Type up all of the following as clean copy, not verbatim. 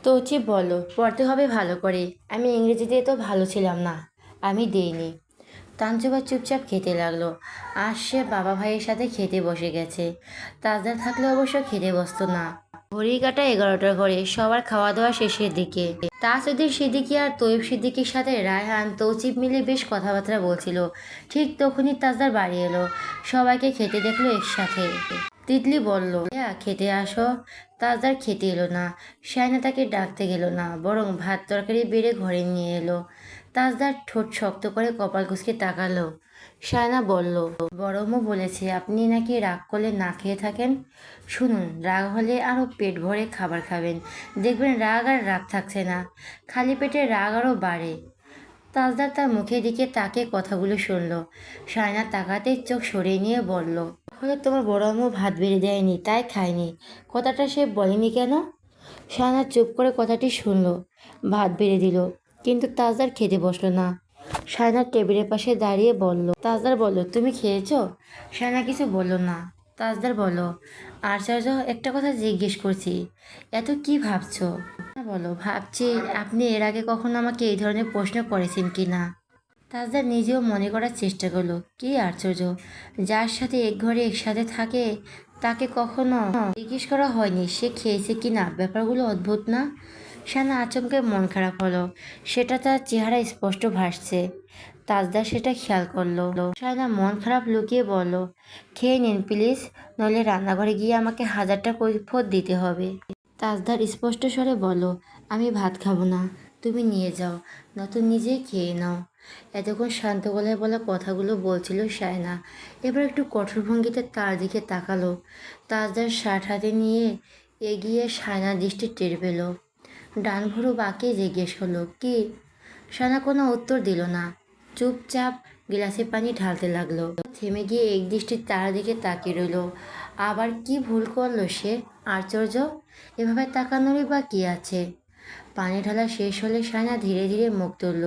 তো চিপ বলল, পড়তে হবে ভালো করে। আমি ইংরেজিতে তো ভালো ছিলাম না, আমি দেইনি। তানজুবা চুপচাপ খেতে লাগলো। আর সে বাবা ভাইয়ের সাথে খেতে বসে গেছে। তাজদার থাকলে অবশ্য খেতে বসতো না। ঘড়ি কাটা 11টার ঘরে সবার খাওয়া দাওয়া শেষের দিকে। তাসউদ্দিন সিদ্দিকী আর তৈব সিদ্দিকীর সাথে রায়হান তৌচিব মিলে বেশ কথাবার্তা বলছিল। ঠিক তখনই তাজদার বাড়ি এলো। সবাইকে খেতে দেখলো একসাথে। তিতলি বলল, খেতে আসো। তাজদার খেতে এলো না। শায়না তাকে ডাকতে গেল না, বরং ভাত তরকারি বেড়ে ঘরে নিয়ে এলো। তাজদার ঠোঁট শক্ত করে কপাল কুঁচকে তাকালো। শায়না বলল, বড়মু বলেছে আপনি নাকি রাগ করলে না খেয়ে থাকেন। শুনুন, রাগ হলে আরও পেট ভরে খাবার খাবেন, দেখবেন রাগ আর রাগ থাকছে না, খালি পেটে রাগ আরও বাড়ে। তাজদার তার মুখের দিকে তাকে কথাগুলো শুনল। শায়না তাকাতেই চোখ সরিয়ে নিয়ে বলল, তাহলে তোমার বড় আম্মু ভাত বেড়ে দেয়নি তাই খায়নি, কথাটা সে বলেনি কেন? শায়না চুপ করে কথাটি শুনল। ভাত বেড়ে দিল, কিন্তু তাজদার খেতে বসলো না। শায়না টেবিলের পাশে দাঁড়িয়ে বলল, তাজদার বলল, তুমি খেয়েছো? শায়না কিছু বলল না। তাজদার বলল, আশ্চর্য, একটা কথা জিজ্ঞেস করছি, এত কি ভাবছো? বলো, ভাবছি আপনি এর আগে কখনো আমাকে এই ধরনের প্রশ্ন করেছেন কি না। তাজদার নিজেও মনে করার চেষ্টা করলো, কি আশ্চর্য, যার সাথে এক ঘরে একসাথে থাকে তাকে কখনো জিজ্ঞেস করা হয়নি সে খেয়েছে কি না। ব্যাপারগুলো অদ্ভুত না? শানা আচমকে মন খারাপ হলো, সেটা তার চেহারা স্পষ্ট ভাসছে। তাজদার সেটা খেয়াল করলো। শায়না মন খারাপ লুকিয়ে বলল, খেয়ে নিন প্লিজ, নইলে রান্নাঘরে গিয়ে আমাকে 1000টা কৈফিয়ত দিতে হবে। তাজদার স্পষ্ট স্বরে বলল, আমি ভাত খাবো না, তুমি নিয়ে যাও, নয়তো নিজে খেয়ে নাও। এতক্ষণ শান্ত গলায় বলা কথাগুলো বলছিল শায়না, এবার একটু কঠোর ভঙ্গিতে তার দিকে তাকালো। তাজদার শার্ট হাতে নিয়ে এগিয়ে শায়নার দৃষ্টি টের পেল। ডান ভুরু বাঁকিয়ে জিজ্ঞেস হলো, কি? শায়না কোনো উত্তর দিল না, চুপচাপ গ্লাসে পানি ঢালতে লাগলো। থেমে গিয়ে এক দৃষ্টি তার দিকে তাকিয়ে রইল। আবার কি ভুল করলো সে? আশ্চর্য, এভাবে তাকানোরই বা কি আছে? পানি ঢালা শেষ হলে শায়না ধীরে ধীরে মুখ তুলল।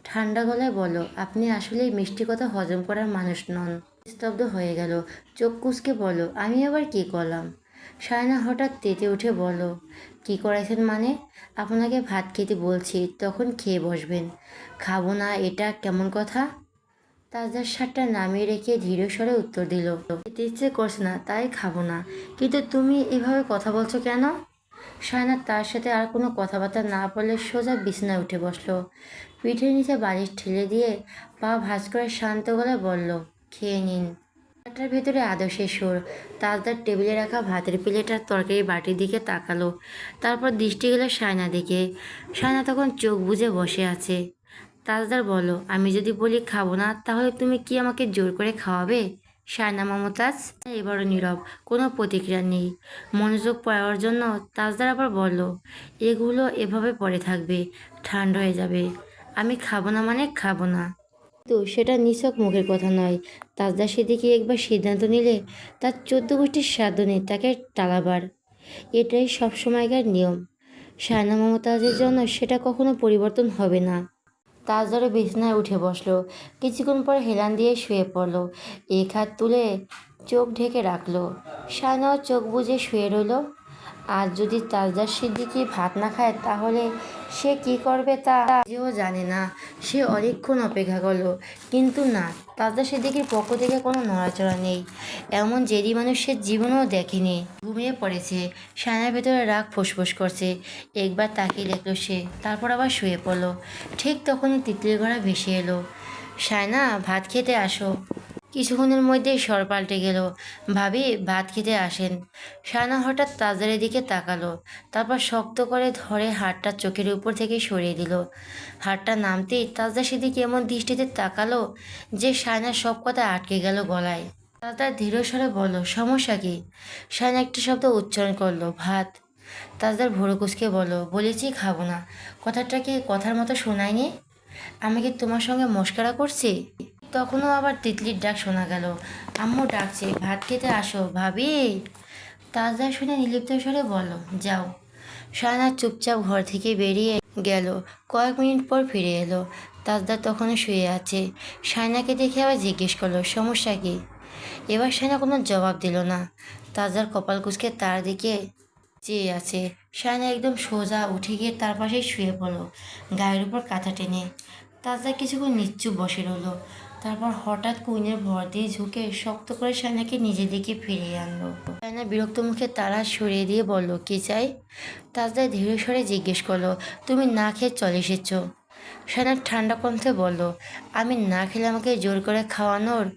ঠান্ডা গলায় বলল, আপনি আসলে মিষ্টি কথা হজম করার মানুষ নন। স্তব্ধ হয়ে গেল। চোখ কুঁচকে বলল, আমি আবার কি করলাম? শায়না হঠাৎ তেতে উঠে বলল, কি করেছেন মানে? আপনাকে ভাত খেতে বলছি, তখন খেয়ে বসবেন। খাবো না এটা কেমন কথা? তাজদার শার্টটা নামিয়ে রেখে ধীর স্বরে উত্তর দিল, খেতে ইচ্ছে করছে না তাই খাবো না। কিন্তু তুমি এভাবে কথা বলছো কেন? শায়না তার সাথে আর কোনো কথাবার্তা না বলে সোজা বিছানায় উঠে বসলো। পিঠের নিচে বালিশ ঠেলে দিয়ে পা ভাঁজ করে শান্ত গলায় বলল, খেয়ে নিন। তার ভেতরে আদর্শের সুর। তাজদার টেবিলে রাখা ভাতের প্লেট আর তরকারি বাটির দিকে তাকালো। তারপর দৃষ্টি গেল শায়না দিকে। শায়না তখন চোখ বুজে বসে আছে। তাজদার বলল, আমি যদি বলি খাবো না, তাহলে তুমি কি আমাকে জোর করে খাওয়াবে? শায়না মমতাজ এবারও নীরব, কোনো প্রতিক্রিয়া নেই। মনোযোগ পাওয়ার জন্য তাজদার আবার বলল, এগুলো এভাবে পড়ে থাকবে, ঠান্ডা হয়ে যাবে। আমি খাবো না মানে খাবো না। তো সেটা নিছক মুখের কথা নয়। তাজদার সেদিকে একবার সিদ্ধান্ত নিলে তার 14 গোষ্ঠীর সাধ্য নেই তাকে টালাবার। এটাই সবসময়কার নিয়ম। শায়না মমতাজের জন্য সেটা কখনো পরিবর্তন হবে না। তাজদারও বিছানায় উঠে বসলো। কিছুক্ষণ পর হেলান দিয়ে শুয়ে পড়লো। এক হাত তুলে চোখ ঢেকে রাখলো। শায়নাও চোখ বুজে শুয়ে রইল। আজ যদি তাজদার সিদ্দিকী ভাত না খায় তাহলে সে কি করবে তা যেও জানে না। সে অনেকক্ষণ অপেক্ষা করলো, কিন্তু না, তাজদার সিদ্দিকীর পক্ষ থেকে কোনো নড়াচড়া নেই। এমন জেদি মানুষ সে জীবনেও দেখেনি। ঘুমিয়ে পড়েছে। শায়নার ভেতরে রাগ ফুসফুস করছে। একবার তাকিয়ে দেখলো সে, তারপর আবার শুয়ে পড়লো। ঠিক তখনই তিতলির গড়া ভেসে এলো, শায়না ভাত খেতে আসো। কিছুক্ষণের মধ্যেই স্বর পাল্টে গেল, ভাবি ভাত খেতে আসেন। শায়না হঠাৎ তাজদারের দিকে তাকালো, তারপর শক্ত করে ধরে হাতটা চোখের উপর থেকে সরিয়ে দিল। হাতটা নামতেই তাজদার সেদিকে এমন দৃষ্টিতে তাকালো যে শায়নার সব কথা আটকে গেল গলায়। তাজদার ধীর স্বরে বলল, সমস্যা কি? শায়না একটা শব্দ উচ্চারণ করলো, ভাত। তাজদার ভুরু কুঁচকে বলল, বলেছি খাবো না, কথাটা কি কথার মতো শোনায়নি? আমি কি তোমার সঙ্গে মশকরা করছি? তখনও আবার তিতলির ডাক শোনা গেল, আম্মু ডাকছে, ভাত খেতে আসো ভাবি। তাজদার শুনে নির্লিপ্ত স্বরে বলল, যাও। শায়না চুপচাপ ঘর থেকে বেরিয়ে গেল। কয়েক মিনিট পর ফিরে এলো। তাজদার তখনও শুয়ে আছে। শায়নাকে দেখে আবার জিজ্ঞেস করলো, সমস্যা কি? এবার শায়না কোনো জবাব দিল না। তাজদার কপাল কুঁচকে তার দিকে চেয়ে আছে। শায়না একদম সোজা উঠে গিয়ে তার পাশে শুয়ে পড়লো, গায়ের উপর কাঁথা টেনে। তাজা কিছুক্ষণ নিশ্চুপ বসে রইলো, তারপর হঠাৎ কুইনের ভর দিয়ে ঝুঁকে শক্ত করে শায়নাকে নিজের দিকে ফিরিয়ে আনলো। শায়না বিরক্ত মুখে তার হাত সরিয়ে দিয়ে বলল, কি চাই? তাজদা ধীরে সরে জিজ্ঞেস করলো, তুমি না খেয়ে চলে এসেছো? শায়না ঠান্ডা কণ্ঠে বলল, আমি না খেলে আমাকে জোর করে খাওয়ানোর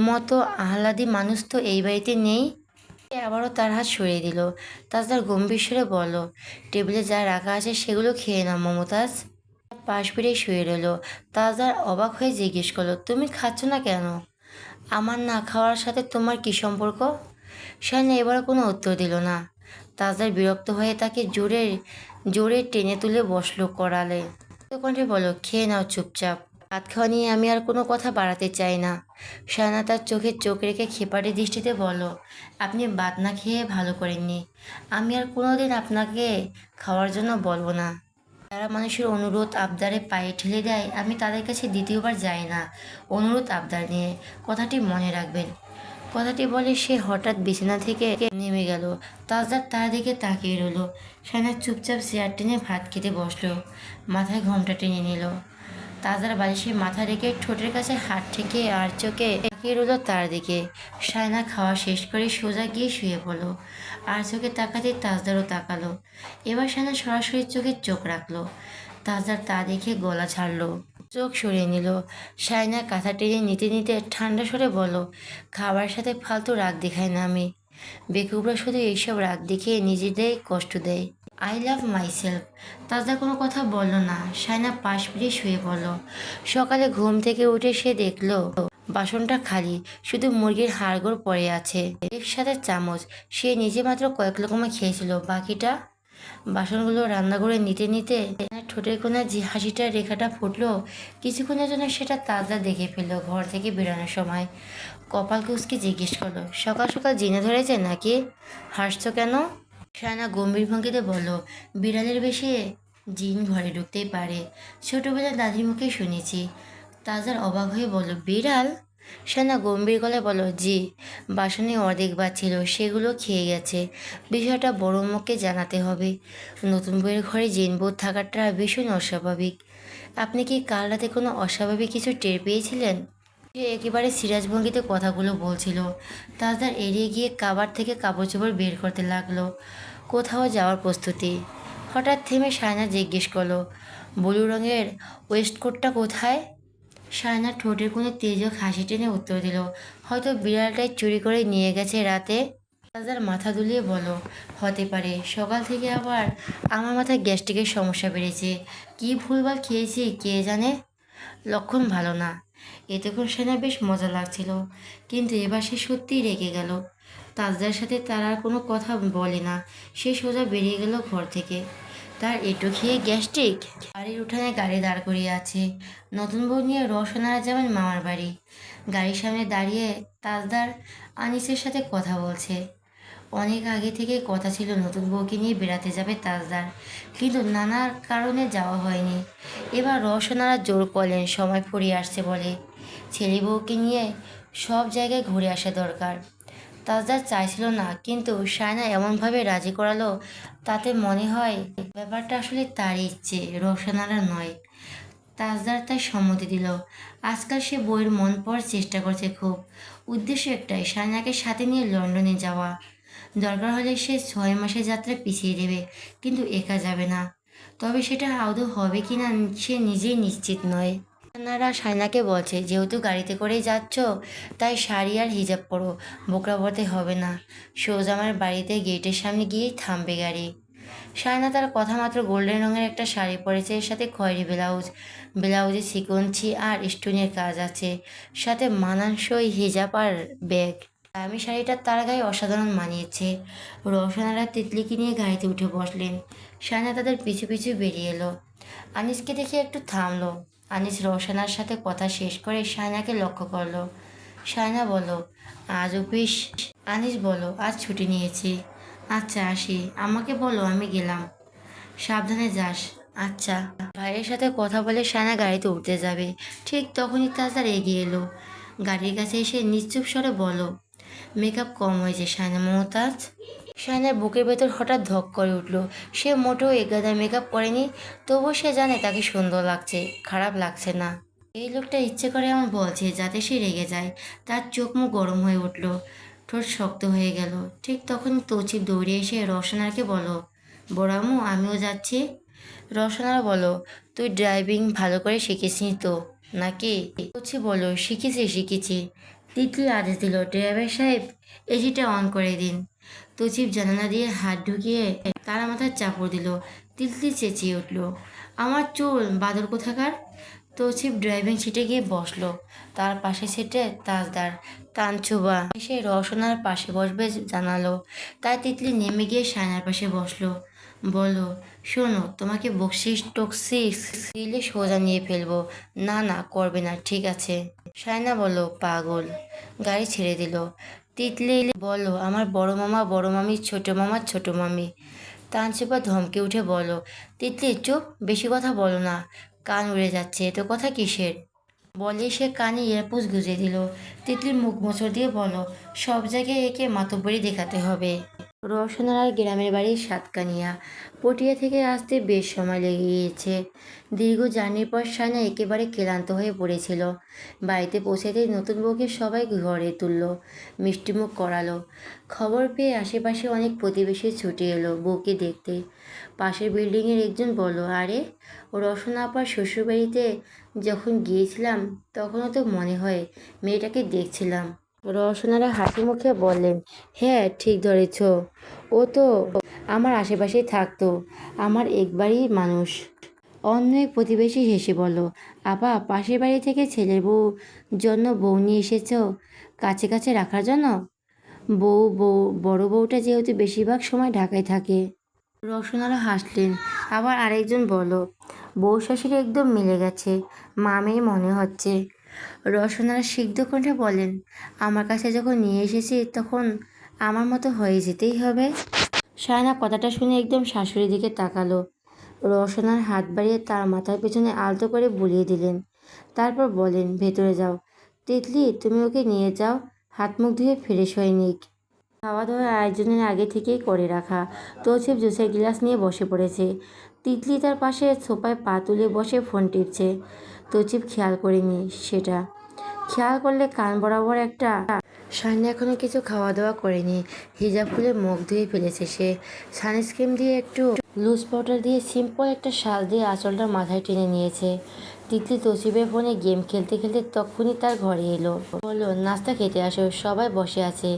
মতো আহ্লাদি মানুষ তো এই বাড়িতে নেই। সে আবারও তার হাত সরিয়ে দিল। তাজদার গম্ভীর স্বরে বলল, টেবিলে যা রাখা আছে সেগুলো খেয়ে নাও মমতাজ। পাশ ফিরে শুয়ে রইল। তাজদার অবাক হয়ে জিজ্ঞেস করলো, তুমি খাচ্ছ না কেন? আমার না খাওয়ার সাথে তোমার কি সম্পর্ক? শায়না এবারও কোনো উত্তর দিল না। তাজদার বিরক্ত হয়ে তাকে জোরে জোরে টেনে তুলে বসলো করালে। কণ্ঠে বলল, খেয়ে নাও চুপচাপ। ভাত খাওয়া নিয়ে আমি আর কোনো কথা বাড়াতে চাই না। শায়না তার চোখে চোখ রেখে খেপাটে দৃষ্টিতে বলল, আপনি ভাত না খেয়ে ভালো করেননি। আমি আর কোনোদিন আপনাকে খাওয়ার জন্য বলবো না। যারা মানুষের অনুরোধ আবদারে পায়ে ঠেলে দেয়, আমি তাদের কাছে দ্বিতীয়বার যাই না অনুরোধ আবদার নিয়ে। কথাটি মনে রাখবেন। কথাটি বলে সে হঠাৎ বিছানা থেকে নেমে গেল। তাজদার তার দিকে তাকিয়ে রইল। শায়না চুপচাপ চেয়ার টেনে ভাত খেতে বসলো, মাথায় ঘোমটা টেনে নিল। তাজদার বালিশে মাথা রেখে ঠোঁটের কাছে হাত ঠেকে আর চোখে তাকিয়ে রইল তার দিকে। শায়না খাওয়া শেষ করে সোজা গিয়ে শুয়ে পড়লো। আর চোখে তাকাতে তাজদারও তাকালো। এবার শায়না সরাসরি চোখে চোখ রাখলো। তাজদার তা দেখে গলা ছাড়লো, চোখ সরিয়ে নিল। শায়না কাঁথা টেনে নিতে নিতে ঠান্ডা স্বরে বলল, খাবারের সাথে ফালতু রাগ দেখায় না আমি। বেকুবরা শুধু এইসব রাগ দেখিয়ে নিজেদের কষ্ট দেয়। I love myself. তাজদা কোনো কথা বলল না। শায়না পাশ ফিরে শুয়ে পড়ল। সকালে ঘুম থেকে উঠে সে দেখলো বাসনটা খালি, শুধু মুরগির হাড়গোড় পড়ে আছে, এর সাথে চামচ। সে নিজে মাত্র কয়েক রকমে খেয়েছিল, বাকিটা। বাসনগুলো রান্নাঘরে নিতে নিতে ঠোঁটের কোণে যে হাসিটার রেখাটা ফুটলো, কিছুক্ষণের জন্য সেটা তাজা দেখে ফেললো। ঘর থেকে বেরোনোর সময় কপাল কুঁচকে জিজ্ঞেস করলো, সকাল সকাল জেনে ধরেছে নাকি? হাসছো কেন? শায়না গম্ভীর ভঙ্গিতে বলল, বিড়ালের বেশে জিন ঘরে ঢুকতেই পারে, ছোটবেলায় দাদির মুখে শুনেছি। তাজার অবাক হয়ে বলল, বিড়াল? শায়না গম্ভীর গলায় বলল, জি, বাসনে অর্ধেক ভাত ছিল, সেগুলো খেয়ে গেছে। বিষয়টা বড় মুখকে জানাতে হবে। নতুন বইয়ের ঘরে জিন ভূত থাকাটা ভীষণ অস্বাভাবিক। আপনি কি কাল রাতে কোনো অস্বাভাবিক কিছু টের পেয়েছিলেন? সে একেবারে সিরাজ ভঙ্গিতে কথাগুলো বলছিল। তাজদার এড়িয়ে গিয়ে কাবার থেকে কাপড় চোপড় বের করতে লাগলো, কোথাও যাওয়ার প্রস্তুতি। হঠাৎ থেমে শায়না জিজ্ঞেস করলো, ব্লু রঙের ওয়েস্টকোটটা কোথায়? শায়না ঠোঁটের কোণে তেজক হাসি টেনে উত্তর দিল, হয়তো বিড়ালটাই চুরি করে নিয়ে গেছে রাতে। তাজদার মাথা দুলিয়ে বলো, হতে পারে। সকাল থেকে আবার আমার মাথায় গ্যাস্ট্রিকের সমস্যা বেড়েছে। কি ভুলভাল খেয়েছি কে জানে। লক্ষণ ভালো না। এতক্ষণ সেনা বেশ মজা লাগছিল, কিন্তু এবার সে সত্যিই রেগে গেল। তাজদার সাথে তার আর কোনো কথা বলে না। সে সোজা বেরিয়ে গেল ঘর থেকে। তার এঁটো খেয়ে গ্যাস্ট্রিক। বাড়ির উঠানে গাড়ি দাঁড় করিয়ে আছে। নতুন বউ নিয়ে রওশনারা যাবেন মামার বাড়ি। গাড়ির সামনে দাঁড়িয়ে তাজদার আনিসের সাথে কথা বলছে। অনেক আগে থেকে কথা ছিল নতুন বউকে নিয়ে বেড়াতে যাবে তাজদার, কিন্তু নানা কারণে যাওয়া হয়নি। এবার রওশনারা জোর করলেন সময় ফুরিয়ে আসছে বলে। ছেলে বউকে নিয়ে সব জায়গায় ঘুরে আসা দরকার। তাজদার চাইছিল না, কিন্তু শায়না এমনভাবে রাজি করালো তাতে মনে হয় ব্যাপারটা আসলে তারই ইচ্ছে, রওশনারা নয়। তাজদার তাই সম্মতি দিল। আজকাল সে বইয়ের মন পড়ার চেষ্টা করছে খুব। উদ্দেশ্য একটাই, শায়নাকে সাথে নিয়ে লন্ডনে যাওয়া। দরকার হলে সে 6 মাসের যাত্রা পিছিয়ে দেবে, কিন্তু একা যাবে না। তবে সেটা আদৌ হবে কি না সে নিজেই নিশ্চিত নয়। নারা শায়নাকে বলছে, যেহেতু গাড়িতে করেই যাচ্ছ, তাই শাড়ি আর হিজাব পরো, বোকরা পরতে হবে না। সোজা আমার বাড়িতে গেটের সামনে গিয়েই থামবে গাড়ি। শায়না তার কথা মাত্র গোল্ডেন রঙের একটা শাড়ি পরেছে, এর সাথে খয়েরি ব্লাউজ। ব্লাউজে সিকোয়েন্সি আর স্টোনের কাজ আছে, সাথে মানানসই হিজাব আর ব্যাগ। দামি শাড়িটা তার গায়ে অসাধারণ মানিয়েছে। রওশনারা তিতলিকে নিয়ে গাড়িতে উঠে বসলেন। শায়না তাদের পিছু পিছু বেরিয়ে এলো। আনিসকে দেখে একটু থামলো। আনিস রওশনার সাথে কথা শেষ করে শায়নাকে লক্ষ্য করলো। শায়না বলো, আজ অফিস? আনিস বলো, আজ ছুটি নিয়েছি। আচ্ছা আসি, আমাকে বলো আমি গেলাম। সাবধানে যাস। আচ্ছা। ভাইয়ের সাথে কথা বলে শায়না গাড়িতে উঠতে যাবে, ঠিক তখনই তাজদার এগিয়ে এলো। গাড়ির কাছে এসে নিশ্চুপ স্বরে বলো, মেকআপ কম হয়েছে শায়না মমতাজ। শায়নার বুকের ভেতর হঠাৎ ধক করে উঠল। সে মোটেও এগাদা মেকআপ করেনি, তবুও সে জানে তাকে সুন্দর লাগছে, খারাপ লাগছে না। এই লোকটা ইচ্ছে করে এমন বলছে যাতে সে রেগে যায়। তার চোখ মুখ গরম হয়ে উঠল, ঠোঁট শক্ত হয়ে গেল। ঠিক তখন তৌচিফ দৌড়ে এসে রওশনারকে বলো, বড়ামু আমিও যাচ্ছি। রওশনার বলো, তুই ড্রাইভিং ভালো করে শিখিসনি তো নাকি? তৌচিফ বলো, শিখেছি। তিতলি আদেশ দিল, ড্রাইভার সাহেব এসিটা অন করে দিন। তৌচিফ জানালা দিয়ে হাত ঢুকিয়ে তার মাথায় চাপড় দিল। তিতলি চেঁচিয়ে উঠল, আমার চুল, বাদর কোথাকার। তৌচিফ ড্রাইভিং সিটে গিয়ে বসলো। তার পাশে সিটে তাজদার, তানচুবা এসে রওশনার পাশে বসবে জানালো। তাই তিতলি নেমে গিয়ে শায়নার পাশে বসলো। বলল, শোনো, তোমাকে বকশিস টকশিস দিলে সোজা নিয়ে ফেলবো। না না, করবে না, ঠিক আছে। শায়না বলল, পাগল। গাড়ি ছেড়ে দিল। তিতলি বলল, আমার বড় মামা, বড় মামি, ছোট মামা, ছোট মামি। তানসিবা ধমকে উঠে বলল, তিতলি চুপ, বেশি কথা বলো না, কান উড়ে যাচ্ছে, এত কথা কিসের? বলে সে কানে ইয়ারপোস গুঁজে দিল। তিতলির মুখ মোচড় দিয়ে বলল, সব জায়গায় একে মাতব্বরি দেখাতে হবে। রওশনার আর গ্রামের বাড়ি সাতকানিয়া। পটিয়া থেকে আসতে বেশ সময় লেগে গিয়েছে। দীর্ঘ জার্নির পর শায়না একেবারে ক্লান্ত হয়ে পড়েছিল। বাড়িতে পৌঁছাতেই নতুন বউকে সবাই ঘরে তুলল, মিষ্টিমুখ করালো। খবর পেয়ে আশেপাশে অনেক প্রতিবেশী ছুটে এলো বউকে দেখতে। পাশের বিল্ডিংয়ের একজন বলল, আরে, রওশনা আপার শ্বশুরবাড়িতে যখন গিয়েছিলাম তখনও তো মনে হয় মেয়েটাকে দেখছিলাম। রওশনারা হাসি মুখে বললেন, হ্যাঁ ঠিক ধরেছ, ও তো আমার আশেপাশেই থাকতো, আমার একবারই মানুষ। অন্য এক প্রতিবেশী হেসে বলল, আপা, পাশের বাড়ি থেকে ছেলের জন্য বউ নিয়ে এসেছ কাছে কাছে রাখার জন্য? বড় বউটা যেহেতু বেশিরভাগ সময় ঢাকায় থাকে। রওশনারা হাসলেন। আবার আরেকজন বলল, বউ শাশুড়ি একদম মিলে গেছে, মা মেয়ে মনে হচ্ছে। রওশনারা সিগ্ধ কণ্ঠে বলেন, আমার কাছে যখন নিয়ে এসেছি তখন আমার মতো হয়ে যেতেই হবে। শায়না কথাটা শুনে একদম শাশুড়ির দিকে তাকালো। রওশনার হাত বাড়িয়ে তার মাথার পেছনে আলতো করে বুলিয়ে দিলেন। তারপর বলেন, ভেতরে যাও। তিতলি, তুমি ওকে নিয়ে যাও, হাত মুখ ধুয়ে ফ্রেশ হয়ে নিক। খাওয়া দাওয়ার আয়োজনের আগে থেকেই করে রাখা। তৌসিফ জুসের গ্লাস নিয়ে বসে পড়েছে। তিতলি তার পাশে সোফায় পা তুলে বসে ফোন টিপছে। তৌসিফ খেয়াল করেনি সেটা। খেয়াল করলে কান বরাবর একটা। শায়না এখনো কিছু খাওয়া দাওয়া করেনি। হিজাব খুলে মুখ ধুয়ে ফেলেছে সে। সানস্ক্রিন দিয়ে একটু লুজ পাউডার দিয়ে সিম্পল একটা শাল দিয়ে আঁচলটা মাথায় টেনে নিয়েছে। তিতলি তৌসিফের ফোনে গেম খেলতে খেলতে তখনই তার ঘরে এলো। বলল, নাস্তা খেতে আসো, সবাই বসে আছে,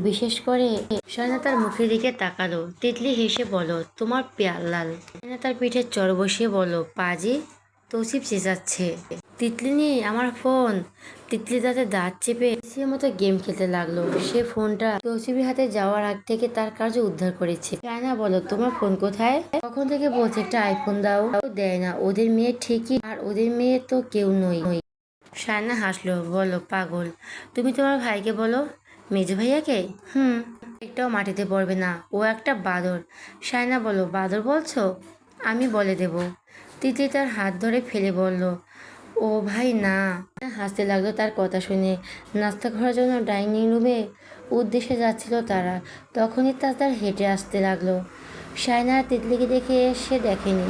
বিশেষ করে। শায়না তার মুখের দিকে তাকালো। তিতলি হেসে বলল, তোমার পেয়ার লাল। শায়না তার পিঠে চর বসিয়ে বলল, পাজি। তৌসিফ চেঁচাচ্ছে, তিতলি নেই, আমার ফোন। তিতলি তাতে দাঁত চেপে সে মতো গেম খেলতে লাগলো। সে ফোনটা তৌসিফের হাতে যাওয়ার আগ থেকে তার কার্য উদ্ধার করেছে। শায়না বলল, তোমার ফোন কোথায়? তখন থেকে বলছে একটা আইফোন দাও, দেয় না। ওদের মেয়ে ঠিকই, আর ওদের মেয়ে তো কেউ নই। শায়না হাসলো, বলল, পাগল, তুমি তোমার ভাইকে বলো। মেজো ভাইয়াকে? একটাও মাটিতে পড়বে না, ও একটা বাদর। শায়না বলল, বাদর বলছো? আমি বলে দেব। তিতলি তার হাত ধরে ফেলে বলল, ও ভাই না। হাসতে লাগলো তার কথা শুনে। নাস্তা করার জন্য ডাইনিং রুমে উদ্দেশ্যে যাচ্ছিল তারা। তখনই তার হেঁটে আসতে লাগলো। শায়না আর তিতলিকে দেখে সে দেখেনি।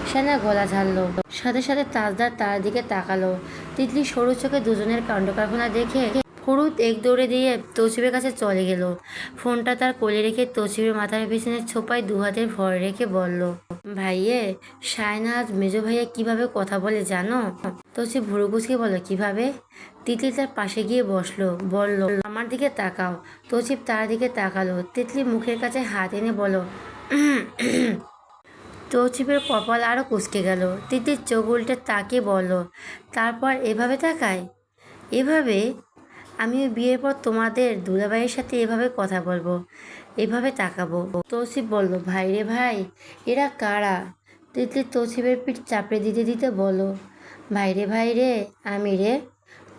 শায়না গলা ঝাড়লো, সাথে সাথে তাজদার তার দিকে তাকালো। তিতলি সরু চোখে দুজনের কাণ্ডকারখানা দেখে ফুরুত এক দৌড়ে দিয়ে তৌসিফের কাছে চলে গেল। ফোনটা তার কোলে রেখে তৌসিফের মাথার পেছনে ছোপায় দু হাতের ভর রেখে বলল, ভাইয়ে, শায়না আজ মেজো ভাইয়া কিভাবে কথা বলে জানো? তৌসিফ ভুরু কুচকে বলল, কিভাবে? তিতলি তার পাশে গিয়ে বসলো, বলল, আমার দিকে তাকাও। তৌসিফ তার দিকে তাকালো। তিতলি মুখের কাছে হাত এনে বলল, তৌসিফের কপাল আরো কুঁচকে গেল। তিতলির চোখ উল্টে তাকিয়ে বলল, তারপর এভাবে তাকায়? এভাবে? আমিও বিয়ের পর তোমাদের দুলাভাইয়ের সাথে এভাবে কথা বলবো, এভাবে তাকাবো। তৌসিফ বলল, ভাই রে ভাই, এরা কারা? তিতলি তৌসিফের পিঠ চাপড়ে দিতে দিতে বলল, ভাই রে, আমি রে,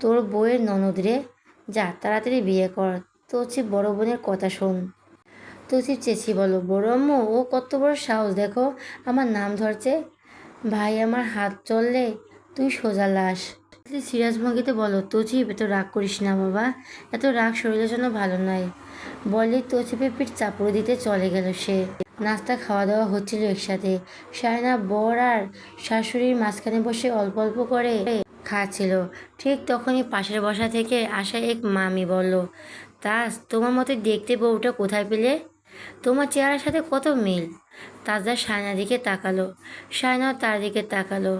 তোর বউয়ের ননদ রে। যা তাড়াতাড়ি বিয়ে কর, তৌসিফ বড় বোনের কথা শোন। তৌসিফ চেঁচিয়ে বলল, বড় আম্মু, ও কত বড় সাহস, দেখো আমার নাম ধরছে। ভাই, আমার হাত চললে তুই সোজা লাশ। সিরিয়াস ভঙ্গিতে বলো, তৌসিফ এত রাগ করিস না বাবা, এত রাগ শরীরের জন্য ভালো নয়। বললেই তৌসিফের পিঠ চাপড় দিতে চলে গেল সে। নাস্তা খাওয়া দাওয়া হচ্ছিল একসাথে। শায়না বর আর শাশুড়ির মাঝখানে বসে অল্প অল্প করে খাচ্ছিল। ঠিক তখনই পাশের বসা থেকে আসা এক মামি বলল, তাজ, তোমার মতো দেখতে বউটা কোথায় পেলে? তোমার চেহারার সাথে কত মিল। তাজদার শায়নার দিকে তাকালো, শায়নাও তার দিকে তাকালো।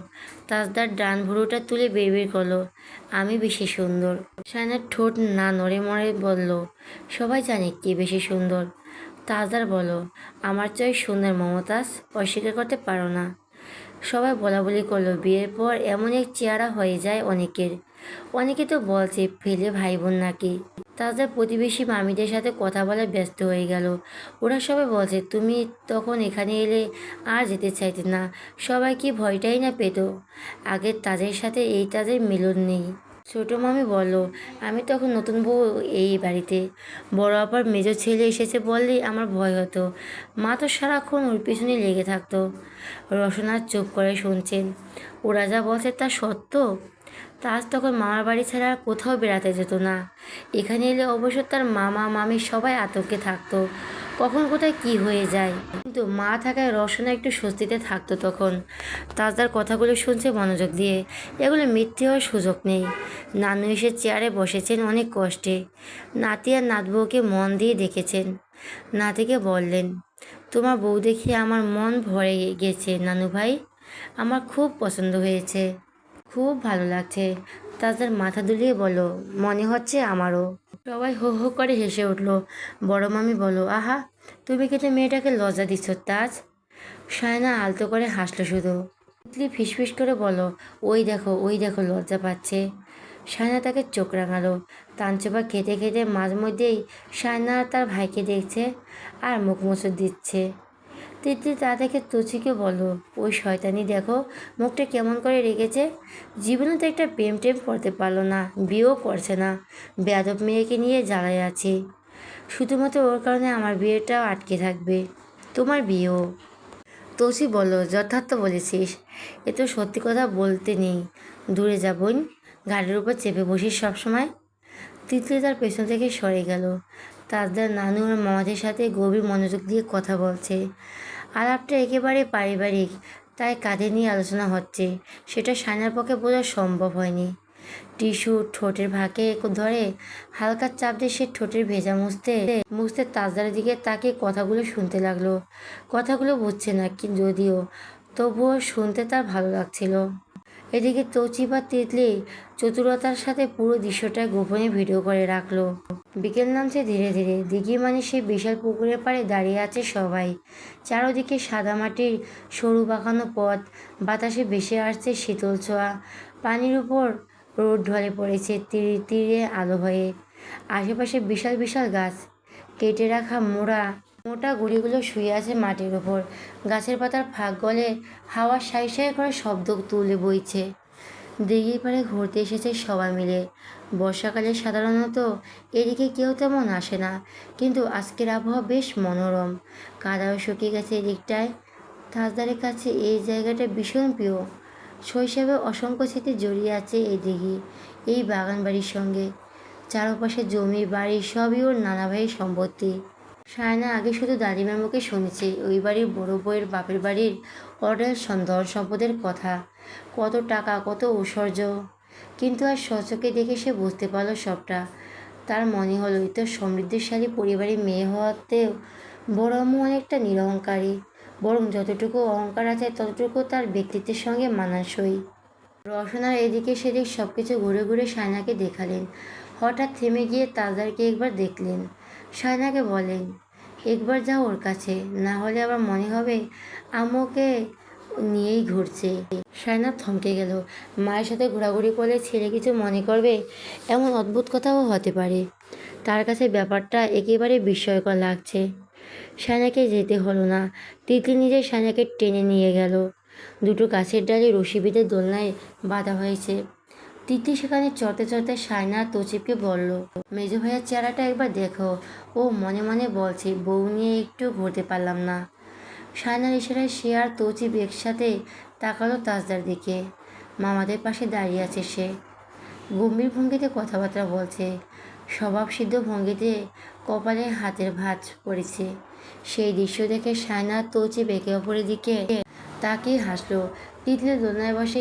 তাজদার ডান ভুরুটা তুলে বের করলো, আমি বেশি সুন্দর। শায়নার ঠোঁট না নড়ে মড়ে বলল, সবাই জানে কে বেশি সুন্দর। তাজদার বলো, আমার চেয়ে সুন্দর মমতাজ, অস্বীকার করতে পারো না। সবাই বলাবলি করলো, বিয়ের পর এমন এক চেহারা হয়ে যায় অনেকের। অনেকে তো বলছে ফেলে ভাই বোন নাকি। তাদের প্রতিবেশী মামিদের সাথে কথা বলে ব্যস্ত হয়ে গেল। ওরা সবাই বলছে তুমি তখন এখানে এলে আর যেতে চাইতে না। সবাই কি ভয়টাই না পেত। আগের তাজের সাথে এই তাজের মিলন নেই। ছোট মামি বলল, আমি তখন নতুন বউ এই বাড়িতে। বড় আপার মেজো ছেলে এসেছে বললেই আমার ভয় হতো। মা তো সারাক্ষণ ওর পিছনে লেগে থাকতো। রসনা চুপ করে শুনছেন। ওরা যা বলছে তা সত্য। তাজ তখন মামার বাড়ি ছাড়া আর কোথাও বেড়াতে যেত না। এখানে এলে অবশ্য তার মামা মামি সবাই আতঙ্কে থাকতো, কখন কোথায় কি হয়ে যায়। কিন্তু মা থাকায় রসনা একটু স্বস্তিতে থাকতো তখন। তাজদার কথাগুলো শুনছে মনোযোগ দিয়ে। এগুলো মিথ্যে হওয়ার সুযোগ নেই। নানু এসে চেয়ারে বসেছেন অনেক কষ্টে। নাতি আর নাতবউকে মন দিয়ে দেখেছেন। নাতিকে বললেন, তোমার বউ দেখে আমার মন ভরে গেছে নানু ভাই। আমার খুব পছন্দ হয়েছে, খুব ভালো লাগছে। তাজদার মাথা দুলিয়ে বলল, মনে হচ্ছে আমারও। সবাই হো হো করে হেসে উঠল। বড় মামি বলল, আহা, তুমি কিন্তু মেয়েটাকে লজ্জা দিচ্ছ তাজ। শায়না আলতো করে হাসলো শুধু। তিতলি ফিসফিস করে বলল, ওই দেখো লজ্জা পাচ্ছে। শায়না তাকে চোখ রাঙালো। তানচোপা খেতে খেতে মাঝে মধ্যেই শায়না তার ভাইকে দেখছে আর মুখ মুছে দিচ্ছে। তিতলি তা দেখে তুচিকে বলল, ওই শয়তানি দেখো মুখটা কেমন করে রেখেছে। জীবনে তো একটা প্রেম টেম করতে পারলো না, বিয়েও করছে না। বেয়াদব মেয়েকে নিয়ে জ্বালায় আছি। শুধুমাত্র ওর কারণে আমার বিয়েটাও আটকে থাকবে, তোমার বিয়েও। তৌসি বলল, যথার্থ বলেছিস। এ তো সত্যি কথা বলতে নেই। দূরে যা বোন, গাড়ির উপর চেপে বসিস সবসময়। তিতলি তার পেছন থেকে সরে গেল। তাজদার নানু আর মামাদের সাথে গভীর মনোযোগ দিয়ে কথা বলছে। আলাপটা একেবারে পারিবারিক, তাই কাঁধে নিয়ে আলোচনা হচ্ছে সেটা শায়নার পক্ষে বোঝা সম্ভব হয়নি। টিস্যু ঠোঁটের ফাঁকে ধরে হালকা চাপ দিয়ে সে ঠোঁটের ভেজা মুছতে মুছতে তাজদারের দিকে তাকে কথাগুলো শুনতে লাগলো। কথাগুলো বুঝছে না কি যদিও, তবুও শুনতে তার ভালো লাগছিল। এদিকে তৌচি বা তিতলি চতুরতার সাথে পুরো দৃশ্যটা গোপনে ভিডিও করে রাখলো। বিকেল নামছে ধীরে ধীরে। দিঘি মানে সেই বিশাল পুকুরের পাড়ে দাঁড়িয়ে আছে সবাই। চারদিকে সাদা মাটির সরু বাঁকানো পথ, বাতাসে ভেসে আসছে শীতল ছোঁয়া। পানির উপর রোদ ঢলে পড়েছে তীরে তীরে আলো হয়ে। আশেপাশে বিশাল বিশাল গাছ, কেটে রাখা মোটা গুড়িগুলো শুয়ে আছে মাটির ওপর। গাছের পাতার ফাঁক গলে হাওয়া সাই সাই করে শব্দ তুলে বইছে। দিঘির পাড়ে ঘুরতে এসেছে সবাই মিলে। বর্ষাকালে সাধারণত এদিকে কেউ তেমন আসে না, কিন্তু আজকের আবহাওয়া বেশ মনোরম। কাদাও শুকিয়ে গেছে এদিকটায়। তাজদারের কাছে এই জায়গাটা ভীষণ প্রিয়। শৈশবে অসংখ্য স্মৃতি জড়িয়ে আছে এই দিঘি, এই বাগান বাড়ির সঙ্গে। চারপাশে জমি বাড়ি সবই ওর নানা ভাইয়ের সম্পত্তি। শায়না আগে শুধু দাদিমার মুখে শুনেছে ওই বাড়ির বড় বউয়ের বাপের বাড়ির অঢেল ধন সম্পদের কথা, কত টাকা, কত ঐশ্বর্য। কিন্তু আর স্বচক্ষে দেখে সে বুঝতে পারল সবটা। তার মনে হলো এত সমৃদ্ধশালী পরিবারের মেয়ে হওয়াতেও বড় আম্মু অনেকটা নিরহংকারী। বরং যতটুকু অহংকার আছে ততটুকু তার ব্যক্তিত্বের সঙ্গে মানানসই। রসনার এদিকে সেদিক সব কিছু ঘুরে ঘুরে শায়নাকে দেখালেন। হঠাৎ থেমে গিয়ে তাজদারকে একবার দেখলেন। শায়নাকে বলেন, একবার যাও ওর কাছে, না হলে আবার মনে হবে আম্মুকে নিয়েই ঘুরছে। শায়না থমকে গেল। মায়ের সাথে ঘোরাঘুরি করলে ছেলে কিছু মনে করবে, এমন অদ্ভুত কথাও হতে পারে। তার কাছে ব্যাপারটা একেবারে বিস্ময়কর লাগছে। শায়নাকে যেতে হলো না। তিতলি নিজে শায়নাকে টেনে নিয়ে গেল। দুটো গাছের ডালে রশি বেঁধে দোলনায় বাঁধা হয়েছে। তিতলি সেখানে চড়তে চড়তে শায়না আর তৌচিফকে বলল, মেজো ভাইয়ের চেহারাটা একবার দেখো। ও মনে মনে বলছে বউ নিয়ে একটু ঘুরতে পারলাম না। শায়নার ইশারায় সে আর তৌচিফ একসাথে তাকালো তাজদার দিকে। মামাদের পাশে দাঁড়িয়ে আছে সে, গম্ভীর ভঙ্গিতে কথাবার্তা বলছে। স্বভাবসিদ্ধ ভঙ্গিতে কপালে হাতের ভাঁজ পড়েছে। সেই দৃশ্য দেখে সায়না তৌচিপ একে অপরের দিকে তাকিয়ে হাসলো। তিতলি দোলনায় বসে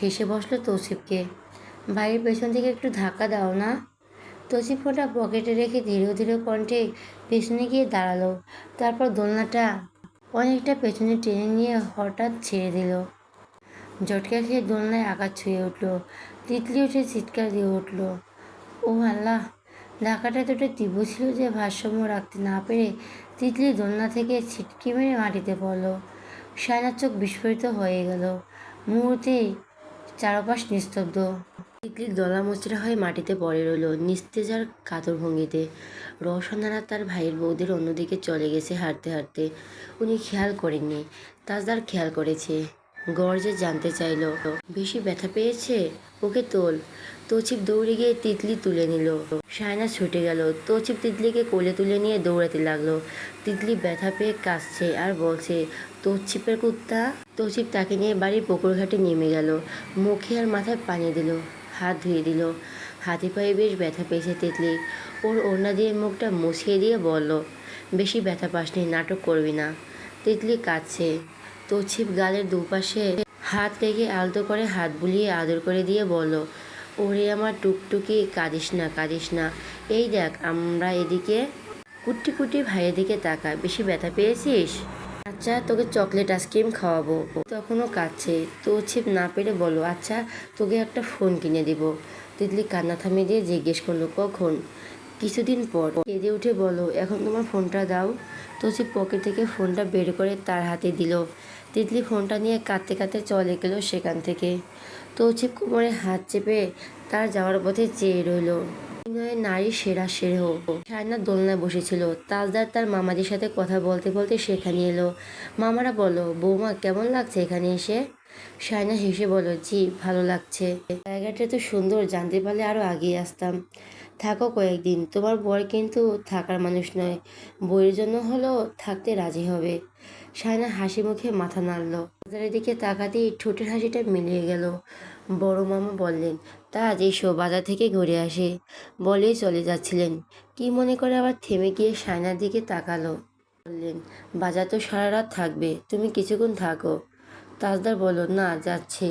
হেসে বসলো তৌসিফকে। বাড়ির পেছন থেকে একটু ধাক্কা দাও না। তৌসিফ ফোনটা পকেটে রেখে ধীরে ধীরে কণ্ঠে পেছনে গিয়ে দাঁড়ালো। তারপর দোলনাটা অনেকটা পেছনে টেনে নিয়ে হঠাৎ ছেড়ে দিল। ঝটকা খেয়ে দোলনায় আঘাত ছুঁয়ে উঠল। তিতলি উঠে চিৎকার দিয়ে উঠল, ও আল্লাহ! ধাক্কাটা এতটা তীব্র ছিল যে ভারসাম্য রাখতে না পেরে তিতলি দোলনা থেকে ছিটকে মেরে মাটিতে পড়ল। সায়নার চোখ বিস্ফোরিত হয়ে গেল। মুহূর্তেই চারপাশ নিস্তব্ধ। তিতলির গলা মোচড়া হয়ে মাটিতে পড়ে রইল নিস্তেজ আর কাতর ভঙ্গিতে। রওশনারা তার ভাইয়ের বউদের অন্যদিকে চলে গেছে হাঁটতে হাঁটতে। উনি খেয়াল করেননি, তাজদার খেয়াল করেছে। গর্জে জানতে চাইল, বেশি ব্যথা পেয়েছে? ওকে তোল। তৌচিপ দৌড়ে গিয়ে তিতলি তুলে নিল। সায়না ছুটে গেল। তৌচিপ তিতলিকে কোলে তুলে নিয়ে দৌড়াতে লাগলো। তিতলি ব্যথা পেয়ে কাঁদছে আর বলছে, তৌচিপের কুত্তা। তৌচিপ তাকে নিয়ে বাড়ির পুকুর ঘাটে নেমে গেল। মুখে আর মাথায় পানি দিল, হাত ধুয়ে দিল। হাতে পায়ে বেশ ব্যথা পেয়েছে তিতলি। ওর ওড়না দিয়ে মুখটা মুছিয়ে দিয়ে বলল, বেশি ব্যথা পাসনি, নাটক করবি না। তিতলি কাঁদছে। তৌচিপ গালের দুপাশে হাত রেখে আলতো করে হাত বুলিয়ে আদর করে দিয়ে বলল, ওরে আমার টুকটুকি, কাঁদিস না কাঁদিস না। এই দেখ আমরা এদিকে। কুটি কুটি ভাইয়ের দিকে তাকা, বেশি ব্যথা পেয়েছিস? আচ্ছা তোকে চকলেট আইসক্রিম খাওয়াবো। তখনও কাঁদছে। তৌচিপ না পেরে বলো, আচ্ছা তোকে একটা ফোন কিনে দিব। তিতলি কান্না থামিয়ে দিয়ে জিজ্ঞেস করলো, কখন? কিছুদিন পর। কেঁদে উঠে বলো, এখন তোমার ফোনটা দাও। তৌচিপ পকেট থেকে ফোনটা বের করে তার হাতে দিল। তিতলি ফোনটা নিয়ে কাঁদতে কাঁদতে চলে গেল সেখান থেকে। তৌচিপ কোমরে হাত চেপে তার যাওয়ার পথে চেয়ে রইল। বিনয়ের নারী সেরা সেরেহ। সায়না দোলনায় বসেছিল। তাজদার তার মামাদের সাথে কথা বলতে বলতে সেখানে এলো। মামারা বলল, বৌমা কেমন লাগছে এখানে এসে? সায়না হেসে বলল, জি ভালো লাগছে। জায়গাটা তো সুন্দর, জানতে পারলে আরও আগিয়ে আসতাম। থাকো কয়েকদিন। তোমার বর কিন্তু থাকার মানুষ নয়, বইয়ের জন্য হলেও থাকতে রাজি হবে। সায়না হাসি মুখে মাথা নাড়ল। বাজারের দিকে তাকাতেই ঠোঁটের হাসিটা মিলিয়ে গেল। বড় মামা বললেন, তাজ এসো বাজার থেকে ঘুরে আসে, বলেই চলে যাচ্ছিলেন। কি মনে করে আবার থেমে গিয়ে সায়নার দিকে তাকালো। বললেন, বাজার তো সারা রাত থাকবে, তুমি কিছুক্ষণ থাকো। তাজদার বলল, না যাচ্ছে।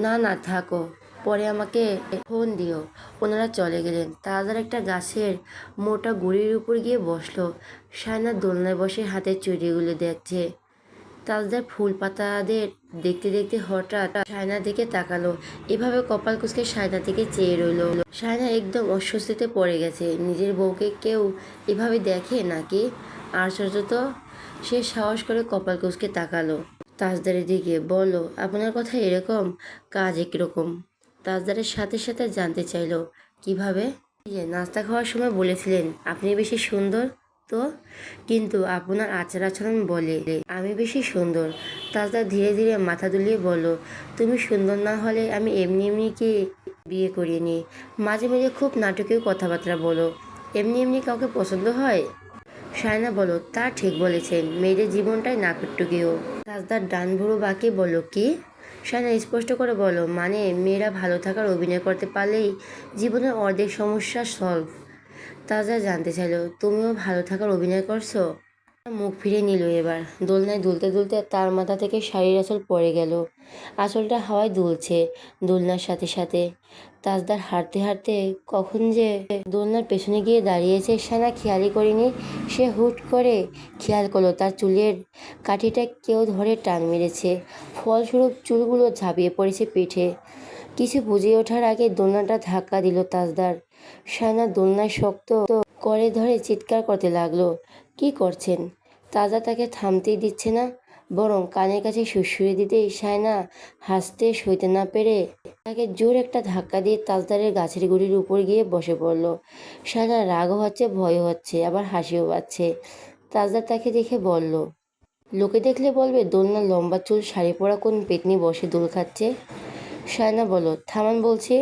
না না থাকো, পরে আমাকে ফোন দিও। ওনারা চলে গেলেন। তাজদার একটা গাছের মোটা গুঁড়ির উপর গিয়ে বসলো। সায়না দোলনায় বসে হাতের চুড়িগুলো দেখছে। তাজদার ফুল পাতাদের দেখতে দেখতে হঠাৎ সায়নার দিকে তাকালো। এভাবে কপাল কুঁচকে সায়নার দিকে চেয়ে রইল। সায়না একদম অস্বস্তিতে পড়ে গেছে। নিজের বউকে কেউ এভাবে দেখে নাকি? আশ্চর্য তো। সে সাহস করে কপাল কুঁচকে তাকালো তাজদারের দিকে। বলল, আপনার কথা এরকম, কাজ একরকম। তাজদারের সাথে সাথে জানতে চাইল, কিভাবে? এই যে নাস্তা খাওয়ার সময় বলেছিলেন আপনি বেশি সুন্দর। তো কিন্তু আপনার আচার আচরণ বলে আমি বেশি সুন্দর। তাজদার ধীরে ধীরে মাথা দুলিয়ে বলল, তুমি সুন্দর না হলে আমি এমনি এমনি কি বিয়ে করিয়ে নিই? মাঝে মাঝে খুব নাটকীয় কথাবার্তা বলো, এমনি এমনি কাউকে পছন্দ হয়? সায়না বলল, তা ঠিক বলেছেন, মেয়েদের জীবনটাই নাটকীয়। তাজদার ডান ভুরু বাঁকিয়ে বলল, কি? সায়না স্পষ্ট করে বলো, মানে মেয়েরা ভালো থাকার অভিনয় করতে পারলেই জীবনের অর্ধেক সমস্যা সলভ। তাজা জানতে চাইল, তুমিও ভালো থাকার অভিনয় করছো? মুখ ফিরে নিল এবার। দোলনায় দুলতে দুলতে তার মাথা থেকে শাড়ির আঁচল পড়ে গেল। আঁচলটা হাওয়ায় দুলছে দোলনার সাথে সাথে। তাজদার হাঁটতে হাঁটতে কখন যে দোলনার পেছনে গিয়ে দাঁড়িয়েছে সায়না খেয়ালই করেনি। সে হুট করে খেয়াল করলো তার চুলের কাঠিটা কেউ ধরে টান মেরেছে। ফলস্বরূপ চুলগুলো ঝাঁপিয়ে পড়েছে পিঠে। কিছু বুঝে ওঠার আগে দোলনাটা ধাক্কা দিল তাজদার। সায়না দোলনায় শক্ত করে ধরে চিৎকার করতে লাগলো, কি করছেন? তাজা তাকে থামতেই দিচ্ছে না, বরং কানের কাছে সুড়সুড়ি দিতেই সায়না হাসতে সইতে না পেরে তাকে জোর একটা ধাক্কা দিয়ে তাজদারের গাছের গুড়ির উপর গিয়ে বসে পড়ল। সায়না রাগও হচ্ছে, ভয়ও হচ্ছে, আবার হাসিও পাচ্ছে। তাজদার তাকে দেখে বলল, লোকে দেখলে বলবে দোলনা লম্বা চুল শাড়ি পরা কোন পেতনি বসে দোল খাচ্ছে। সায়না বলল, থামান বলছি।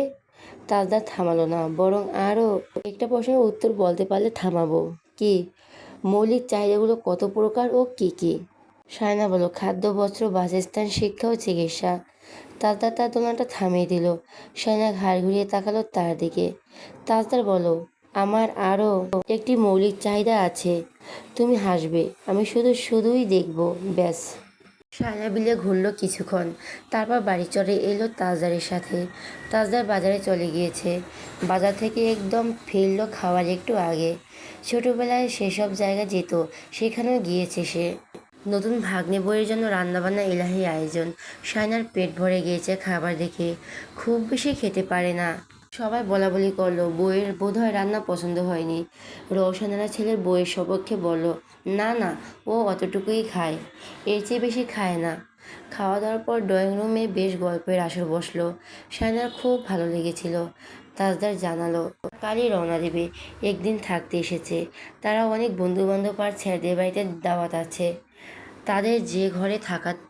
তাজদার থামালো না, বরং আরও একটা প্রশ্নের উত্তর বলতে পারলে থামাবো। কি? মৌলিক চাহিদাগুলো কত প্রকার ও কি কি? সায়না বলল, খাদ্য, বস্ত্র, বাসস্থান, শিক্ষা ও চিকিৎসা। তাজদার তার দোলনাটা থামিয়ে দিল। শায়না ঘাড় ঘুরিয়ে তাকালো তার দিকে। তাজদার বলল, আমার আরও একটি মৌলিক চাহিদা আছে। তুমি হাসবে, আমি শুধুই দেখব, ব্যাস। শায়না বিলে ঘুরল কিছুক্ষণ, তারপর বাড়ি চলে এলো তাজদারের সাথে। তাজদার বাজারে চলে গিয়েছে। বাজার থেকে একদম ফিরল খাওয়ার একটু আগে। ছোটবেলায় সেসব জায়গা যেত, সেখানেও গিয়েছে সে। নতুন ভাগ্নে বইয়ের জন্য রান্নাবান্না এলাহি আয়োজন। শায়নার পেট ভরে গিয়েছে খাবার দেখে। খুব বেশি খেতে পারে না। সবাই বলাবলি করলো বইয়ের বোধহয় রান্না পছন্দ হয়নি। রওশনারা ছেলের বইয়ের সপক্ষে বলল, না না, ও অতটুকুই খায়, এর চেয়ে বেশি খায় না। খাওয়া দাওয়ার পর ড্রয়িং রুমে বেশ গল্পের আসর বসলো। শায়নার খুব ভালো লেগেছিল। তাজদার জানালো কালই রওনা দেবে, একদিন থাকতে এসেছে। তারা অনেক বন্ধুবান্ধব আর ছেলেদের বাড়িতে দাওয়াত আছে। তাদের যে ঘরে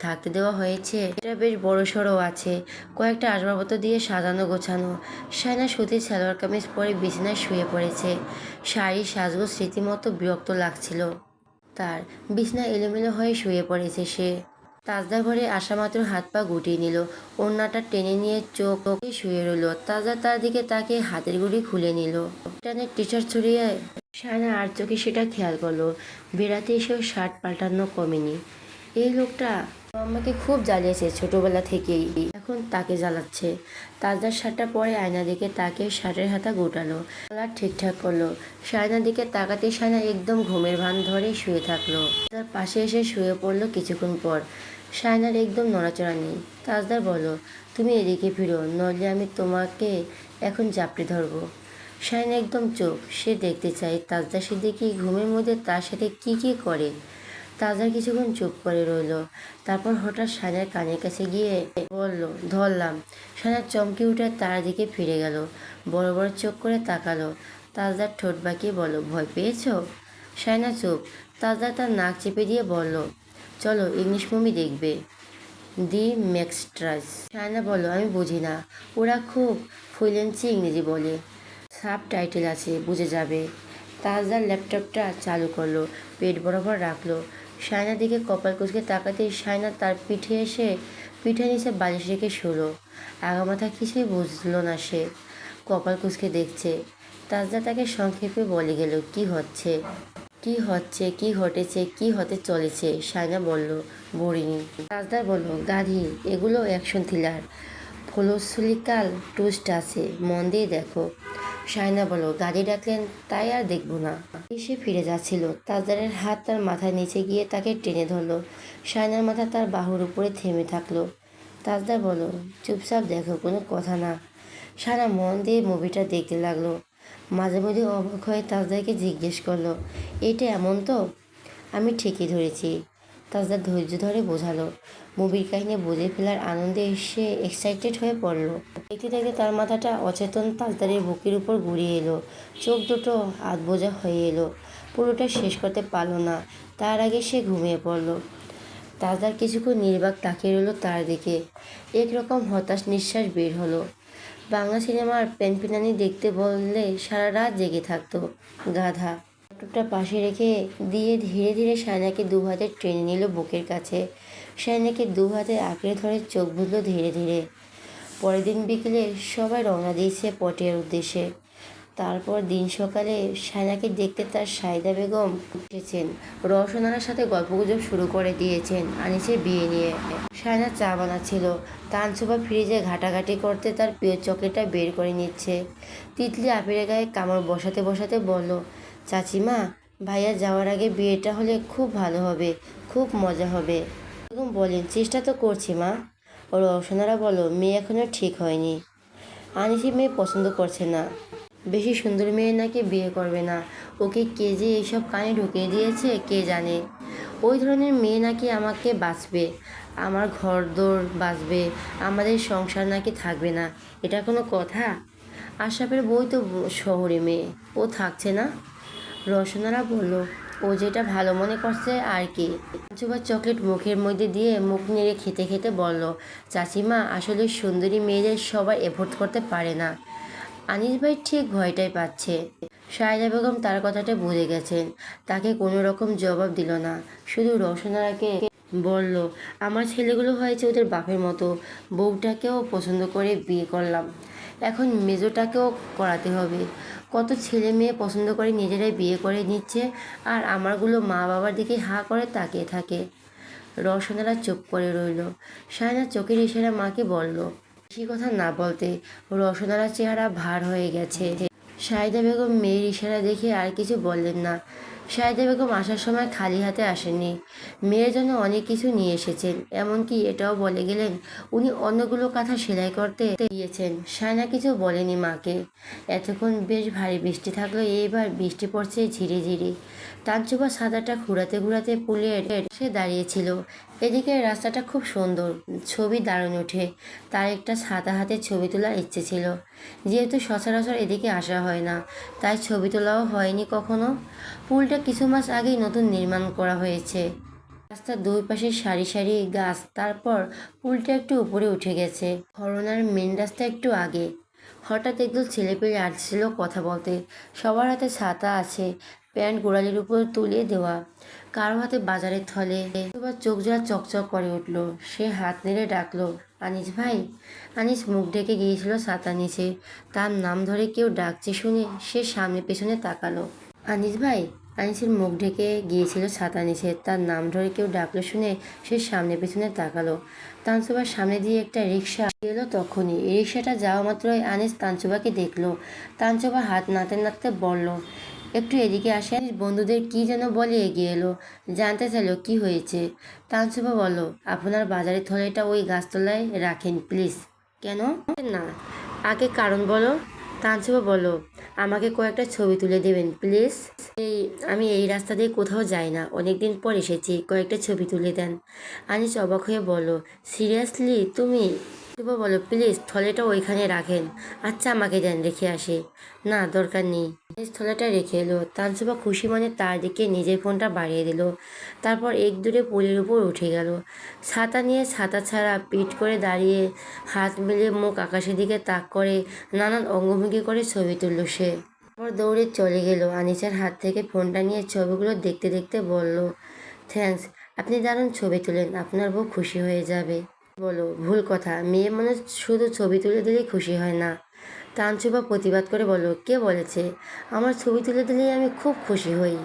থাকতে দেওয়া হয়েছে এটা বেশ বড়সড় আছে। কয়েকটা আসবাবপত্র দিয়ে সাজানো গোছানো। শায়না সুতির সালোয়ার কামিজ পরে বিছানায় শুয়ে পড়েছে। শাড়ি সাজগোজ রীতিমতো বিরক্ত লাগছিল তার। বিছানা এলোমেলো হয়ে শুয়ে পড়েছে সে। তাজদা ঘরে আসা মাত্র হাত পা গুটিয়ে নিল, ওড়নাটা টেনে নিয়ে চোখে শুয়ে রইল। তাজদা তার দিকে তাকে হাতের গুড়ি খুলে নিল, টানে টি শার্ট ছড়িয়ে। শায়না আর চোখে সেটা খেয়াল করলো। বেড়াতে এসেও শার্ট পাল্টানো কমেনি। এই লোকটা আমাকে খুব জ্বালিয়েছে ছোটবেলা থেকেই, এখন তাকে জ্বালাচ্ছে। তাজদার শার্টটা পরে আয়না দিকে তাকে শার্টের হাতা গোটালো, কলার ঠিকঠাক করলো। শায়নার দিকে তাকাতে শায়না একদম ঘুমের ভান ধরে শুয়ে থাকলো। তার পাশে এসে শুয়ে পড়লো কিছুক্ষণ পর। শায়নার একদম নড়াচড়া নেই। তাজদার বলল, তুমি এদিকে ফিরো, নইলে আমি তোমাকে এখন জাপটে ধরবো। শায়না একদম চোখ, সে দেখতে চায় তাজদা সিদ্দিকী ঘুমের মধ্যে তার সাথে কি করে। তাজদার কিছুক্ষণ চুপ করে রইল, তারপর হঠাৎ শায়নার কানের কাছে গিয়ে বলল, ধরলাম। শায়না চমকে উঠে তার দিকে ফিরে গেল, বড় বড় চোখ করে তাকালো। তাজদার ঠোঁট বাঁকিয়ে বলল, ভয় পেয়েছো? শায়না চুপ। তাজদা তার নাক চেপে দিয়ে বলল, চলো ইংলিশ মুভি দেখবে, দি ম্যাক্সট্রাস। শায়না বলল, আমি বুঝি না। ওরা খুব ফ্লুয়েন্সি ইংরেজি বলে, সাব টাইটেল আছে, বুঝে যাবে। তাজদার ল্যাপটপটা চালু করলো, পেট বরাবর রাখলো। শায়নার দিকে কপাল কুঁচকে তাকাতেই শায়না তার পিঠে নিচে বালিশ রেখে শুলো। আগামাথা কিছুই বুঝলো না সে, কপাল কুঁচকে দেখছে। তাজদা তাকে সংক্ষেপে বলে গেল কি ঘটেছে, কি হতে চলেছে। শায়না বলল, বোরিং। তাজদার বলল, গাধি, এগুলো অ্যাকশন থ্রিলার, ফিলোসফিক্যাল টুইস্ট আছে, মন দিয়ে দেখো। শায়না বলল, গাড়ি ডাকলেন তাই আর দেখব না। এসে ফিরে যাচ্ছিল, তাজদারের হাত তার মাথার নিচে গিয়ে তাকে টেনে ধরলো। শায়নার মাথা তার বাহুর উপরে থেমে থাকলো। তাজদার বলল, চুপচাপ দেখো, কোনো কথা না। শায়না মন দিয়ে মুভিটা দেখতে লাগলো। মাঝে মধ্যে অবাক হয়ে তাজদারকে জিজ্ঞেস করলো, এটা এমন তো? আমি ঠিকই ধরেছি। তাজদার ধৈর্য ধরে বোঝালো। মুভির কাহিনী বুঝে ফেলার আনন্দে সে এক্সাইটেড হয়ে পড়ল। দেখতে দেখতে তার মাথাটা অচেতন তাজদারের বুকের উপর ঘুরিয়ে এলো। চোখ দুটো আধবোঝা হয়ে এলো, পুরোটা শেষ করতে পারল না। তার আগে সে ঘুমিয়ে পড়ল। তাজদার কিছুক্ষণ নির্বাক তাকিয়ে রইল তার দিকে। একরকম হতাশ নিঃশ্বাস বের হলো। বাংলা সিনেমার প্যানপিনানি দেখতে বললে সারা রাত জেগে থাকতো, গাধা। ল্যাপটপটা পাশে রেখে দিয়ে ধীরে ধীরে শায়নাকে দু হাতে টেনে নিল বুকের কাছে। শায়নাকে দু হাতে আঁকড়ে ধরে চোখ বুঝল ধীরে ধীরে। পরের দিন বিকেলে সবাই রওনা দিয়েছে পটিয়ার উদ্দেশ্যে। তারপর দিন সকালে শায়নাকে দেখতে তার সাইদা বেগম এসেছেন। রওশনার সাথে গল্পগুজব শুরু করে দিয়েছেন আনিসের বিয়ে নিয়ে। শায়না চা বানাচ্ছিল, তানসুবা ফ্রিজে ঘাটাঘাটি করতে তার প্রিয় চকলেটটা বের করে নিচ্ছে। তিতলি আপিরের গায়ে কামড় বসাতে বসাতে বলল, চাচিমা, ভাইয়া যাওয়ার আগে বিয়েটা হলে খুব ভালো হবে, খুব মজা হবে। বেগম বলেন, চেষ্টা তো করছি মা। রওশনারা বলল, মেয়ে এখনও ঠিক হয়নি। আনিসি মেয়ে পছন্দ করছে না, বেশি সুন্দর মেয়ে নাকি বিয়ে করবে না। ওকে কে যে এইসব কানে ঢুকিয়ে দিয়েছে কে জানে। ওই ধরনের মেয়ে নাকি আমাকে বাঁচবে, আমার ঘরদোর বাঁচবে, আমাদের সংসার নাকি থাকবে না। এটা কোনো কথা? আশরাফের বই তো শহরে মেয়ে, ও থাকছে না। রওশনারা বলল, ও যেটা ভালো মনে করছে আর কি। চোবার চকলেট মুখের মধ্যে দিয়ে মুখ নেড়ে খেতে খেতে বলল, চাচিমা, আসলে সুন্দরী মেয়েদের সবাই এফোর্ড করতে পারে না। আনিস ভাই ঠিক ভয়টাই পাচ্ছে। সায়দা বেগম তার কথাটা বুঝে গেছেন, তাকে কোনো রকম জবাব দিল না, শুধু রওশনারাকে বলল, আমার ছেলেগুলো হয়েছে ওদের বাপের মতো, বউটাকেও পছন্দ করে বিয়ে করলাম, এখন মেজোটাকেও করাতে হবে। কত ছেলে মেয়ে পছন্দ করে নিজেরাই বিয়ে করে নিচ্ছে, আর আমারগুলো মা বাবার দিকে হাঁ করে তাকিয়ে থাকে। রওশনারা চুপ করে রইল। সায়না চোখের ইশারা মাকে বলল। বেশি কথা না বলতে। রওশনারার চেহারা ভার হয়ে গেছে। শাহিদা বেগম মেয়ের ইশারা দেখে আর কিছু বললেন না। শাহিদা বেগম আসার সময় খালি হাতে আসেননি, মেয়ের জন্য অনেক কিছু নিয়ে এসেছেন। এমনকি এটাও বলে গেলেন উনি অন্যগুলো কাঁথা সেলাই করতে দিয়েছেন। সায়না কিছু বলেনি মাকে। এতক্ষণ বেশ ভারী বৃষ্টি থাকলো, এইবার বৃষ্টি পড়ছে ঝিরি ঝিরি। তানচুবা ছাতাটা ঘুরাতে ঘুরাতে পুলের সে দাঁড়িয়েছিল। এদিকে রাস্তাটা খুব সুন্দর, ছবি দারুণ ওঠে। তার একটা ছাতা হাতে ছবি তোলার ইচ্ছে ছিল। যেহেতু সচরাচর এদিকে আসা হয় না, তাই ছবি তোলাও হয়নি কখনো। পুলটা কিছু মাস আগেই নতুন নির্মাণ করা হয়েছে। রাস্তার দুই পাশে সারি সারি গাছ, তারপর পুলটা একটু উপরে উঠে গেছে। হরনার মেন রাস্তা একটু আগে। হঠাৎ একদল ছেলেপেলে আসছিল কথা বলতে। সবার হাতে ছাতা আছে, প্যান্ট গোড়ালির উপর তুলে দেওয়া, কারো হাতে বাজারের থলে। এবার চোখ জোড়া চকচক করে উঠল। সে হাত নেড়ে ডাকলো, আনিস ভাই। আনিস মুখ ঢেকে গিয়েছিল ছাতা নিচে। তার নাম ধরে কেউ ডাকছে শুনে সে সামনে পেছনে তাকালো। আনিস ভাই। আনিসের মুখ ঢেকে গিয়েছিল ছাতা নিচে। তার নাম ধরে কেউ ডাকলো শুনে সে সামনে পেছনে তাকালো। তানসুবার সামনে দিয়ে একটা রিক্সা এলো তখনই। রিক্সাটা যাওয়া মাত্রই আনিস তানসুবাকে দেখলো। তানসুবা হাত নাড়তে নাড়তে বলল, একটু এদিকে আসে। আনিস বন্ধুদের কি যেন বলে এগিয়ে এলো। জানতে চাইলো কি হয়েছে। তানসুবা বলল, আপনার বাজারের থলেটা ওই গাছতলায় রাখেন প্লিজ। কেন? না, আগে কারণ বলো। তানসুবা বলল, আমাকে কয়েকটা ছবি তুলে দেবেন প্লিজ। এই আমি এই রাস্তা দিয়ে কোথাও যাই না, অনেকদিন পর এসেছি, কয়েকটা ছবি তুলে দেন। আনিস অবাক হয়ে বলল, সিরিয়াসলি তুমি? তানসুবা বলল, প্লিজ থলেটা ওইখানে রাখেন। আচ্ছা আমাকে দেন, রেখে আসি। না দরকার নেই। আনিস থলেটা রেখে এলো। তানসুবা খুশি মনে তার দিকে নিজের ফোনটা বাড়িয়ে দিল। তারপর এক দূরে পুলের উপর উঠে গেল। ছাতা নিয়ে ছাতা ছাড়া পিঠ করে দাঁড়িয়ে, হাত মিলিয়ে মুখ আকাশের দিকে তাক করে নানান অঙ্গভঙ্গি করে ছবি তুলল সে। তারপর দৌড়ে চলে গেল। আনিসের হাত থেকে ফোনটা নিয়ে ছবিগুলো দেখতে দেখতে বলল, থ্যাঙ্কস, আপনি দারুণ ছবি তোলেন, আপনার বউ খুশি হয়ে যাবে। বলো, ভুল কথা, মেয়ে মানুষ শুধু ছবি তুলে দিলেই খুশি হয় না। তানসুবা প্রতিবাদ করে বলল, কে বলেছে? আমার ছবি তুলে দিলেই আমি খুব খুশি হই।